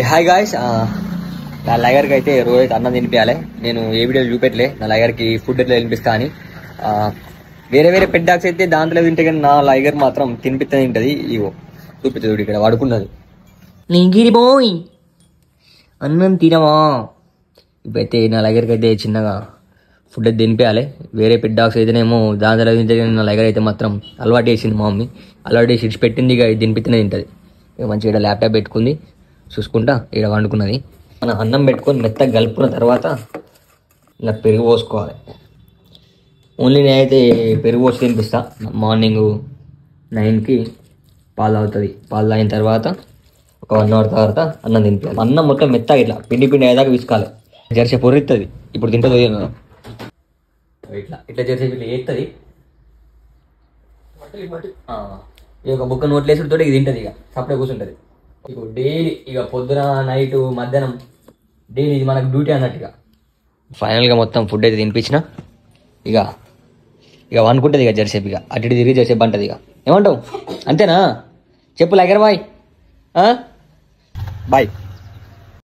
Hi guys, నా లైగర్కి అయితే రోజు అయితే అన్నం తినిపించాలి. నేను ఏ వీడియో చూపెట్టలే నా లైగర్కి ఫుడ్ ఎట్లా తినిపిస్తా అని. వేరే వేరే పెట్ డాగ్స్ అయితే దాంట్లో తింటే కానీ నా లైగర్ మాత్రం తినిపిస్తే తింటది. ఇగో చూపించదు, ఇక్కడ వాడుకున్నది. నీగిరి బోయ్ అన్నం తినవా? ఇప్పుడైతే నా లైగర్కి అయితే చిన్నగా ఫుడ్ అయితే తినిపించాలి. వేరే పెట్ డాగ్స్ అయితేనేమో దాంట్లో తింటే నా లైగర్ అయితే మాత్రం అలవాటు చేసింది మా మమ్మీ. అలవాటు చేసి ఇచ్చి పెట్టింది, ఇక తినిపిస్తేనే తింటది. ఇక మంచిగా ఇక్కడ ల్యాప్టాప్ పెట్టుకుంది చూసుకుంటా ఇక్కడ వండుకున్నది. మనం అన్నం పెట్టుకొని మెత్తగా కలుపుకున్న తర్వాత ఇలా పెరుగు పోసుకోవాలి. ఓన్లీ నేనైతే పెరుగు పోసి తినిపిస్తా. మార్నింగ్ 9కి పాలు తాగుతుంది. పాలు తాగిన తర్వాత ఒక 1 అవర్ తర్వాత అన్నం తినిపించాలి. అన్నం మొత్తం మెత్తగా ఇట్లా పిండి పిండి అయ్యేదాకా విసుకాలి. జెర్సీ పొర్రిస్తుంది. ఇప్పుడు తింటుంది ఇట్లా ఇట్లా జెర్సీ ఇట్లా వేస్తుంది. ఈ ఒక బుక్క నోట్లేసుడితో ఇక తింటుంది. ఇక సపరేట్ కూర్చుంటుంది. ఇక డైలీ ఇక పొద్దున నైట్ మధ్యాహ్నం డైలీ ఇది మనకు డ్యూటీ అన్నట్టుగా. ఫైనల్గా మొత్తం ఫుడ్ అయితే తినిపించిన. ఇక ఇక అనుకుంటుంది ఇక జెర్సేపు. ఇక అటు ఇటు తిరిగి జెర్సేపు అంటుంది. ఇక ఏమంటావు? అంతేనా? చెప్పు లైగర్ బాయ్. బాయ్.